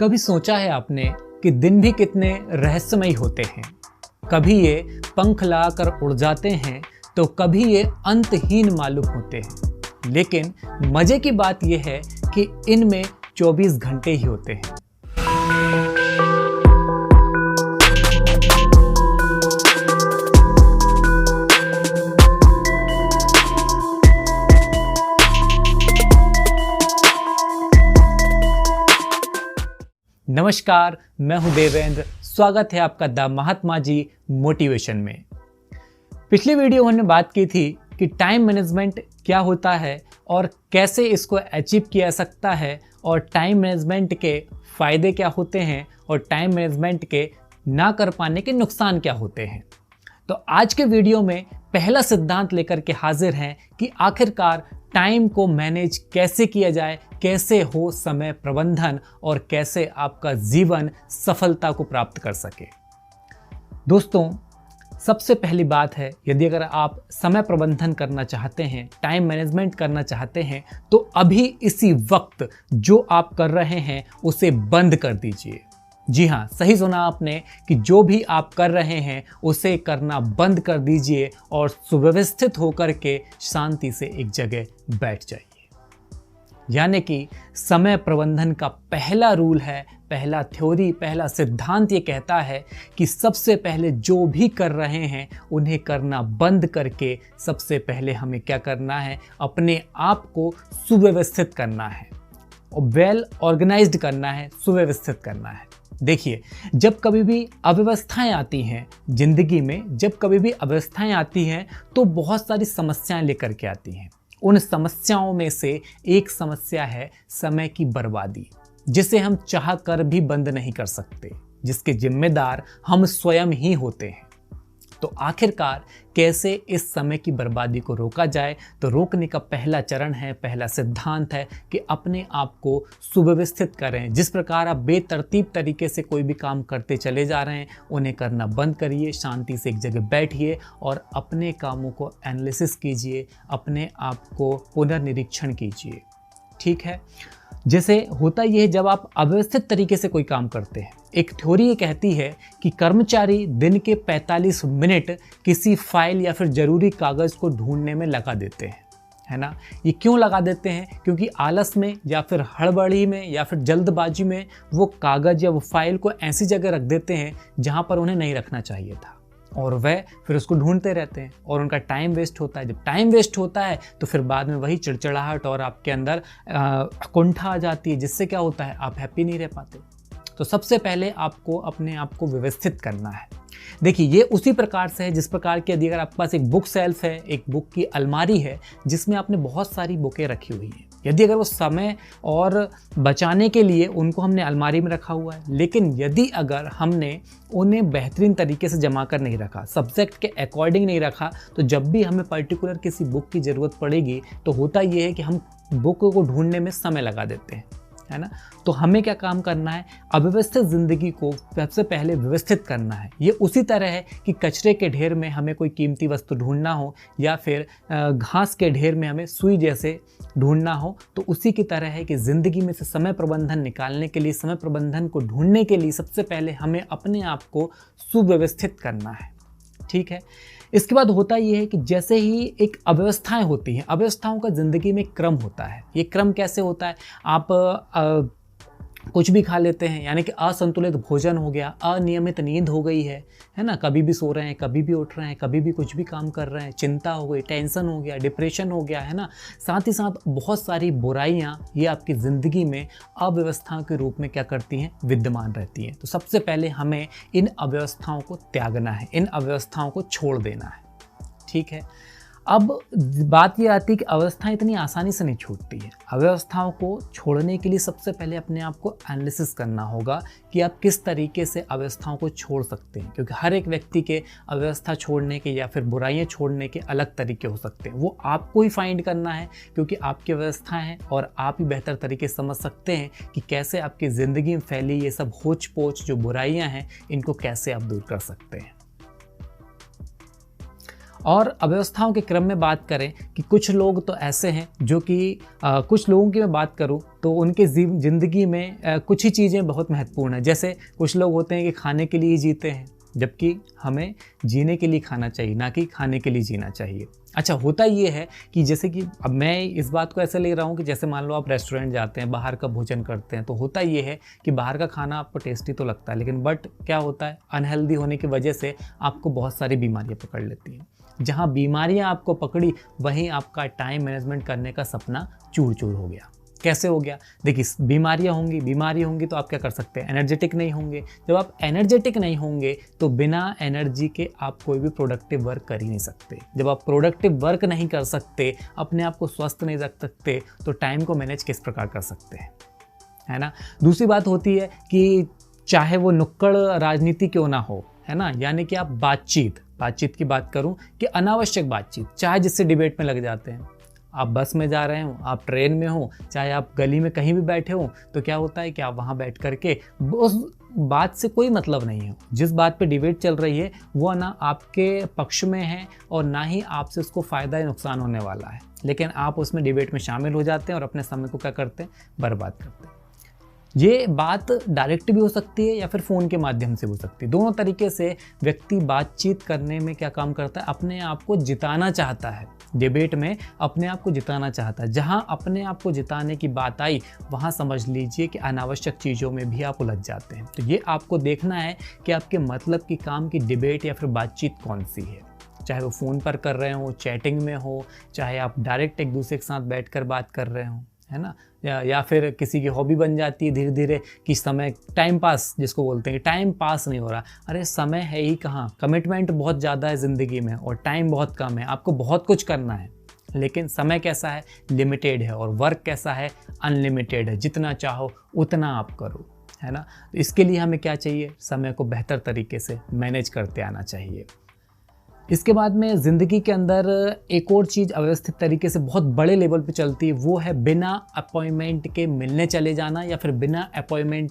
कभी सोचा है आपने कि दिन भी कितने रहस्यमयी होते हैं। कभी ये पंख लाकर उड़ जाते हैं तो कभी ये अंतहीन मालूम होते हैं। लेकिन मजे की बात यह है कि इनमें 24 घंटे ही होते हैं। नमस्कार, मैं हूं देवेंद्र। स्वागत है आपका द महात्मा जी मोटिवेशन में। पिछली वीडियो हमने बात की थी कि टाइम मैनेजमेंट क्या होता है और कैसे इसको अचीव किया जा सकता है, और टाइम मैनेजमेंट के फ़ायदे क्या होते हैं और टाइम मैनेजमेंट के ना कर पाने के नुकसान क्या होते हैं। तो आज के वीडियो में पहला सिद्धांत लेकर के हाजिर हैं कि आखिरकार टाइम को मैनेज कैसे किया जाए, कैसे हो समय प्रबंधन और कैसे आपका जीवन सफलता को प्राप्त कर सके। दोस्तों, सबसे पहली बात है, यदि अगर आप समय प्रबंधन करना चाहते हैं, टाइम मैनेजमेंट करना चाहते हैं, तो अभी इसी वक्त जो आप कर रहे हैं उसे बंद कर दीजिए। जी हाँ, सही सुना आपने कि जो भी आप कर रहे हैं उसे करना बंद कर दीजिए और सुव्यवस्थित होकर के शांति से एक जगह बैठ जाइए। यानी कि समय प्रबंधन का पहला रूल है, पहला थ्योरी, पहला सिद्धांत ये कहता है कि सबसे पहले जो भी कर रहे हैं उन्हें करना बंद करके सबसे पहले हमें क्या करना है, अपने आप को सुव्यवस्थित करना है और वेल ऑर्गेनाइज्ड करना है, सुव्यवस्थित करना है। देखिए, जब कभी भी अव्यवस्थाएं आती हैं जिंदगी में, जब कभी भी अव्यवस्थाएं आती हैं तो बहुत सारी समस्याएं लेकर के आती हैं। उन समस्याओं में से एक समस्या है समय की बर्बादी, जिसे हम चाह कर भी बंद नहीं कर सकते, जिसके जिम्मेदार हम स्वयं ही होते हैं। तो आखिरकार कैसे इस समय की बर्बादी को रोका जाए, तो रोकने का पहला चरण है, पहला सिद्धांत है कि अपने आप को सुव्यवस्थित करें। जिस प्रकार आप बेतरतीब तरीके से कोई भी काम करते चले जा रहे हैं, उन्हें करना बंद करिए, शांति से एक जगह बैठिए और अपने कामों को एनालिसिस कीजिए, अपने आप को पुनर्निरीक्षण कीजिए। ठीक है, जैसे होता यह है, जब आप अव्यवस्थित तरीके से कोई काम करते हैं, एक थ्योरी ये कहती है कि कर्मचारी दिन के 45 मिनट किसी फाइल या फिर ज़रूरी कागज़ को ढूंढने में लगा देते हैं, है ना। ये क्यों लगा देते हैं? क्योंकि आलस में या फिर हड़बड़ी में या फिर जल्दबाजी में वो कागज़ या वो फाइल को ऐसी जगह रख देते हैं जहाँ पर उन्हें नहीं रखना चाहिए था, और वह फिर उसको ढूंढते रहते हैं और उनका टाइम वेस्ट होता है। जब टाइम वेस्ट होता है तो फिर बाद में वही चिड़चिड़ाहट और आपके अंदर कुंठा आ जाती है, जिससे क्या होता है, आप हैप्पी नहीं रह पाते। तो सबसे पहले आपको अपने आप को व्यवस्थित करना है। देखिए, ये उसी प्रकार से है जिस प्रकार की, यदि अगर आपके पास एक बुक सेल्फ है, एक बुक की अलमारी है जिसमें आपने बहुत सारी बुकें रखी हुई हैं। यदि अगर वो समय और बचाने के लिए उनको हमने अलमारी में रखा हुआ है, लेकिन यदि अगर हमने उन्हें बेहतरीन तरीके से जमा कर नहीं रखा, सब्जेक्ट के अकॉर्डिंग नहीं रखा, तो जब भी हमें पर्टिकुलर किसी बुक की ज़रूरत पड़ेगी तो होता ये है कि हम बुक को ढूंढने में समय लगा देते हैं, है ना। तो हमें क्या काम करना है, अव्यवस्थित ज़िंदगी को सबसे पहले व्यवस्थित करना है। ये उसी तरह है कि कचरे के ढेर में हमें कोई कीमती वस्तु ढूंढना हो या फिर घास के ढेर में हमें सुई जैसे ढूंढना हो, तो उसी की तरह है कि ज़िंदगी में से समय प्रबंधन निकालने के लिए, समय प्रबंधन को ढूंढने के लिए सबसे पहले हमें अपने आप को सुव्यवस्थित करना है। ठीक है, इसके बाद होता यह है कि जैसे ही एक अव्यवस्थाएं होती हैं, अव्यवस्थाओं का ज़िंदगी में क्रम होता है। ये क्रम कैसे होता है, आप कुछ भी खा लेते हैं, यानी कि असंतुलित भोजन हो गया, अनियमित नींद हो गई है ना, कभी भी सो रहे हैं, कभी भी उठ रहे हैं, कभी भी कुछ भी काम कर रहे हैं, चिंता हो गई, टेंशन हो गया, डिप्रेशन हो गया, है ना। साथ ही साथ बहुत सारी बुराइयाँ ये आपकी ज़िंदगी में अव्यवस्थाओं के रूप में क्या करती हैं, विद्यमान रहती हैं। तो सबसे पहले हमें इन अव्यवस्थाओं को त्यागना है, इन अव्यवस्थाओं को छोड़ देना है। ठीक है, अब बात ये आती है कि अवस्थाएं इतनी आसानी से नहीं छूटती है। अव्यवस्थाओं को छोड़ने के लिए सबसे पहले अपने आप को एनालिसिस करना होगा कि आप किस तरीके से अवस्थाओं को छोड़ सकते हैं, क्योंकि हर एक व्यक्ति के अव्यवस्था छोड़ने के या फिर बुराइयां छोड़ने के अलग तरीके हो सकते हैं। वो आपको ही फाइंड करना है, क्योंकि आपकी अवस्था है और आप ही बेहतर तरीके से समझ सकते हैं कि कैसे आपकी ज़िंदगी में फैली ये सब होच पोच जो बुराइयाँ हैं, इनको कैसे आप दूर कर सकते हैं। और अव्यवस्थाओं के क्रम में बात करें कि कुछ लोग तो ऐसे हैं जो कि कुछ लोगों की मैं बात करूं तो उनके ज़िंदगी में कुछ ही चीज़ें बहुत महत्वपूर्ण हैं। जैसे कुछ लोग होते हैं कि खाने के लिए ही जीते हैं, जबकि हमें जीने के लिए खाना चाहिए, ना कि खाने के लिए जीना चाहिए। अच्छा, होता ये है कि जैसे कि अब मैं इस बात को ऐसे ले रहा हूँ कि जैसे मान लो आप रेस्टोरेंट जाते हैं, बाहर का भोजन करते हैं, तो होता ये है कि बाहर का खाना आपको टेस्टी तो लगता है, लेकिन बट क्या होता है, अनहेल्दी होने की वजह से आपको बहुत सारी बीमारियाँ पकड़ लेती हैं। जहाँ बीमारियाँ आपको पकड़ी वहीं आपका टाइम मैनेजमेंट करने का सपना चूर चूर हो गया। कैसे हो गया? देखिए, बीमारी होंगी तो आप क्या कर सकते हैं, एनर्जेटिक नहीं होंगे। जब आप एनर्जेटिक नहीं होंगे तो बिना एनर्जी के आप कोई भी प्रोडक्टिव वर्क कर ही नहीं सकते। जब आप प्रोडक्टिव वर्क नहीं कर सकते, अपने आप को स्वस्थ नहीं रख सकते, तो टाइम को मैनेज किस प्रकार कर सकते हैं, है ना। दूसरी बात होती है कि चाहे वो नुक्कड़ राजनीति क्यों ना हो, है ना, यानी कि आप बातचीत की बात करूं कि अनावश्यक बातचीत, चाहे जिससे डिबेट में लग जाते हैं। आप बस में जा रहे हो, आप ट्रेन में हो, चाहे आप गली में कहीं भी बैठे हो, तो क्या होता है कि आप वहाँ बैठ करके उस बात से कोई मतलब नहीं है। जिस बात पे डिबेट चल रही है वो ना आपके पक्ष में है और ना ही आपसे उसको फ़ायदा या नुकसान होने वाला है, लेकिन आप उसमें डिबेट में शामिल हो जाते हैं और अपने समय को क्या करते हैं, बर्बाद करते हैं। ये बात डायरेक्ट भी हो सकती है या फिर फ़ोन के माध्यम से हो सकती है। दोनों तरीके से व्यक्ति बातचीत करने में क्या काम करता है, अपने आप को जिताना चाहता है। डिबेट में अपने आप को जिताना चाहता है। जहां अपने आप को जिताने की बात आई, वहां समझ लीजिए कि अनावश्यक चीज़ों में भी आप उलझ जाते हैं। तो ये आपको देखना है कि आपके मतलब की काम की डिबेट या फिर बातचीत कौन सी है। चाहे वो फ़ोन पर कर रहे हो, चैटिंग में हो, चाहे आप डायरेक्ट एक दूसरे के साथ बैठकर बात कर रहे हो, है ना, या फिर किसी की हॉबी बन जाती है धीरे धीरे कि समय टाइम पास जिसको बोलते हैं कि टाइम पास नहीं हो रहा। अरे समय है ही कहाँ, कमिटमेंट बहुत ज़्यादा है ज़िंदगी में और टाइम बहुत कम है। आपको बहुत कुछ करना है, लेकिन समय कैसा है, लिमिटेड है, और वर्क कैसा है, अनलिमिटेड है। जितना चाहो उतना आप करो, है ना। तो इसके लिए हमें क्या चाहिए, समय को बेहतर तरीके से मैनेज करते आना चाहिए। इसके बाद में ज़िंदगी के अंदर एक और चीज़ अव्यवस्थित तरीके से बहुत बड़े लेवल पे चलती है, वो है बिना अपॉइंटमेंट के मिलने चले जाना या फिर बिना अपॉइंटमेंट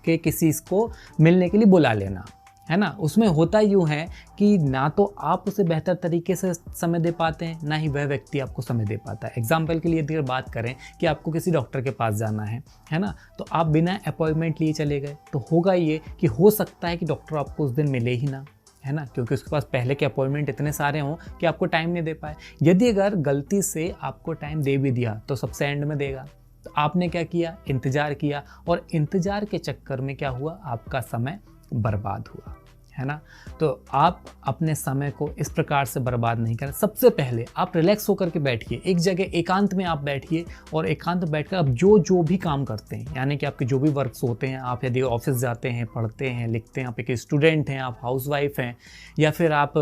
के किसी को मिलने के लिए बुला लेना, है ना। उसमें होता यूँ है कि ना तो आप उसे बेहतर तरीके से समय दे पाते हैं, ना ही वह व्यक्ति आपको समय दे पाता है। एग्जाम्पल के लिए यदि बात करें कि आपको किसी डॉक्टर के पास जाना है ना, तो आप बिना अपॉइंटमेंट लिए चले गए, तो होगा ये कि हो सकता है कि डॉक्टर आपको उस दिन मिले ही ना, है ना, क्योंकि उसके पास पहले के अपॉइंटमेंट इतने सारे हों कि आपको टाइम नहीं दे पाए। यदि अगर गलती से आपको टाइम दे भी दिया तो सबसे एंड में देगा। तो आपने क्या किया, इंतज़ार किया, और इंतज़ार के चक्कर में क्या हुआ, आपका समय बर्बाद हुआ, है ना। तो आप अपने समय को इस प्रकार से बर्बाद नहीं करें। सबसे पहले आप रिलैक्स होकर के बैठिए, एक जगह एकांत में आप बैठिए, और एकांत में बैठकर आप जो भी काम करते हैं, यानी कि आपके जो भी वर्क्स होते हैं, आप यदि ऑफिस जाते हैं, पढ़ते हैं, लिखते हैं, आप एक स्टूडेंट हैं, आप हाउसवाइफ हैं, या फिर आप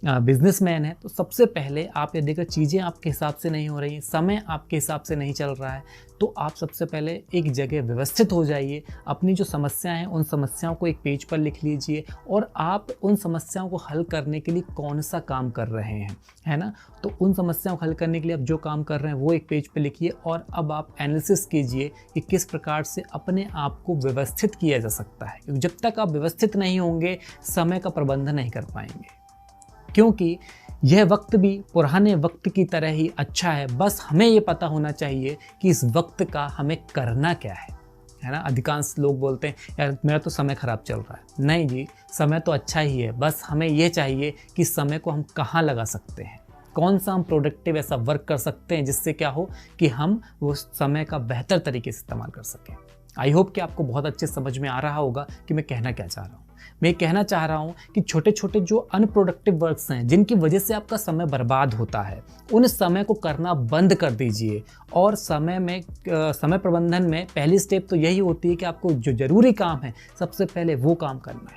बिजनेसमैन हैं, तो सबसे पहले आप यदि अगर चीज़ें आपके हिसाब से नहीं हो रही, समय आपके हिसाब से नहीं चल रहा है, तो आप सबसे पहले एक जगह व्यवस्थित हो जाइए। अपनी जो समस्याएं हैं उन समस्याओं को एक पेज पर लिख लीजिए, और आप उन समस्याओं को हल करने के लिए कौन सा काम कर रहे हैं, है ना। तो उन समस्याओं को हल करने के लिए आप जो काम कर रहे हैं वो एक पेज पे लिखिए, और अब आप एनालिसिस कीजिए कि किस प्रकार से अपने आप को व्यवस्थित किया जा सकता है। क्योंकि जब तक आप व्यवस्थित नहीं होंगे, समय का प्रबंधन नहीं कर पाएंगे, क्योंकि यह वक्त भी पुराने वक्त की तरह ही अच्छा है। बस हमें ये पता होना चाहिए कि इस वक्त का हमें करना क्या है ना। अधिकांश लोग बोलते हैं यार मेरा तो समय ख़राब चल रहा है। नहीं जी, समय तो अच्छा ही है, बस हमें ये चाहिए कि समय को हम कहाँ लगा सकते हैं, कौन सा हम प्रोडक्टिव ऐसा वर्क कर सकते हैं जिससे क्या हो कि हम वो समय का बेहतर तरीके से इस्तेमाल कर सकें। आई होप कि आपको बहुत अच्छे समझ में आ रहा होगा कि मैं कहना क्या चाह रहा हूँ। मैं कहना चाह रहा हूँ कि छोटे छोटे जो अनप्रोडक्टिव वर्क्स हैं, जिनकी वजह से आपका समय बर्बाद होता है, उन समय को करना बंद कर दीजिए। और समय प्रबंधन में पहली स्टेप तो यही होती है कि आपको जो ज़रूरी काम है सबसे पहले वो काम करना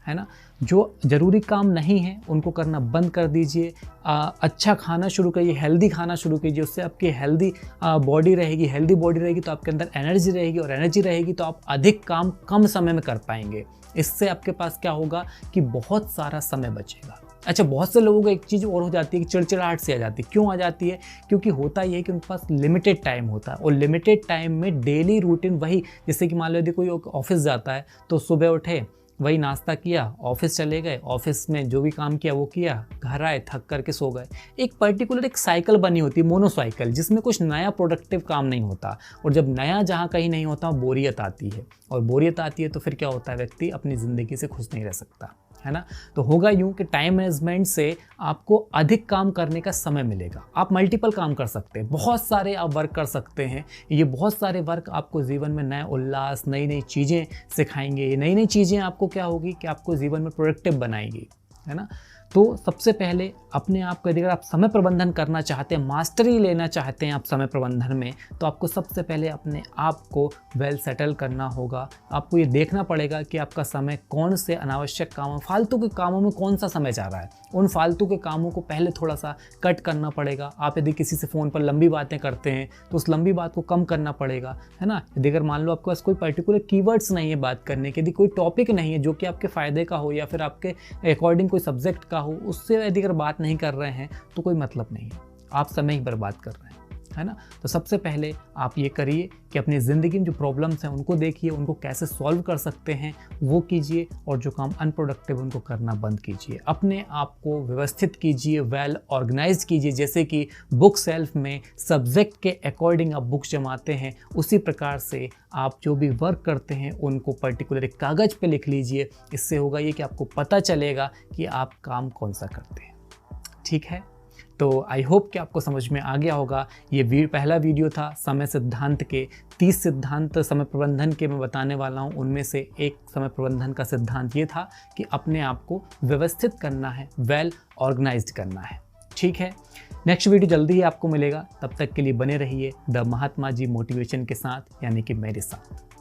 है ना। जो ज़रूरी काम नहीं है उनको करना बंद कर दीजिए। अच्छा खाना शुरू करिए, हेल्दी खाना शुरू कीजिए, उससे आपकी हेल्दी बॉडी रहेगी। हेल्दी बॉडी रहेगी तो आपके अंदर एनर्जी रहेगी, और एनर्जी रहेगी तो आप अधिक काम कम समय में कर पाएंगे। इससे आपके पास क्या होगा कि बहुत सारा समय बचेगा। अच्छा, बहुत से लोगों को एक चीज़ और हो जाती है कि चिड़चिड़ाहट से आ जाती है। क्यों आ जाती है? क्योंकि होता ये है कि उनके पास लिमिटेड टाइम होता है, और लिमिटेड टाइम में डेली रूटीन वही, जैसे कि मान लो यदि कोई ऑफिस जाता है तो सुबह उठे, वही नाश्ता किया, ऑफिस चले गए, ऑफिस में जो भी काम किया वो किया, घर आए, थक करके सो गए। एक पर्टिकुलर एक साइकिल बनी होती है, मोनोसाइकिल, जिसमें कुछ नया प्रोडक्टिव काम नहीं होता। और जब नया जहाँ कहीं नहीं होता, बोरियत आती है, और बोरियत आती है तो फिर क्या होता है, व्यक्ति अपनी ज़िंदगी से खुश नहीं रह सकता, है ना। तो होगा यूँ कि टाइम मैनेजमेंट से आपको अधिक काम करने का समय मिलेगा। आप मल्टीपल काम कर सकते हैं, बहुत सारे आप वर्क कर सकते हैं। ये बहुत सारे वर्क आपको जीवन में नए उल्लास, नई नई चीज़ें सिखाएंगे। ये नई नई चीज़ें आपको क्या होगी कि आपको जीवन में प्रोडक्टिव बनाएंगी, है ना। तो सबसे पहले अपने आप को, यदि अगर आप समय प्रबंधन करना चाहते हैं, मास्टरी लेना चाहते हैं आप समय प्रबंधन में, तो आपको सबसे पहले अपने आप को वेल सेटल करना होगा। आपको ये देखना पड़ेगा कि आपका समय कौन से अनावश्यक कामों, फालतू के कामों में कौन सा समय जा रहा है। उन फालतू के कामों को पहले थोड़ा सा कट करना पड़ेगा। आप यदि किसी से फ़ोन पर लंबी बातें करते हैं तो उस लंबी बात को कम करना पड़ेगा, है ना। यदि अगर मान लो आपके पास कोई पर्टिकुलर कीवर्ड्स नहीं है बात करने के, यदि कोई टॉपिक नहीं है जो कि आपके फ़ायदे का हो या फिर आपके अकॉर्डिंग कोई सब्जेक्ट का हो, उससे यदि अगर बात नहीं कर रहे हैं तो कोई मतलब नहीं है, आप समय ही बर्बाद कर रहे हैं, है ना। तो सबसे पहले आप ये करिए कि अपनी ज़िंदगी में जो प्रॉब्लम्स हैं उनको देखिए, उनको कैसे सॉल्व कर सकते हैं वो कीजिए, और जो काम अनप्रोडक्टिव उनको करना बंद कीजिए। अपने आप को व्यवस्थित कीजिए, वेल ऑर्गेनाइज कीजिए। जैसे कि बुक सेल्फ में सब्जेक्ट के अकॉर्डिंग आप बुक्स जमाते हैं, उसी प्रकार से आप जो भी वर्क करते हैं उनको पर्टिकुलर एक कागज़ पे लिख लीजिए। इससे होगा ये कि आपको पता चलेगा कि आप काम कौन सा करते हैं, ठीक है। तो आई होप कि आपको समझ में आ गया होगा। ये पहला वीडियो था समय सिद्धांत के। 30 सिद्धांत समय प्रबंधन के मैं बताने वाला हूँ। उनमें से एक समय प्रबंधन का सिद्धांत ये था कि अपने आप को व्यवस्थित करना है, वेल ऑर्गेनाइज्ड करना है, ठीक है। नेक्स्ट वीडियो जल्दी ही आपको मिलेगा। तब तक के लिए बने रहिए द महात्मा जी मोटिवेशन के साथ, यानी कि मेरे साथ।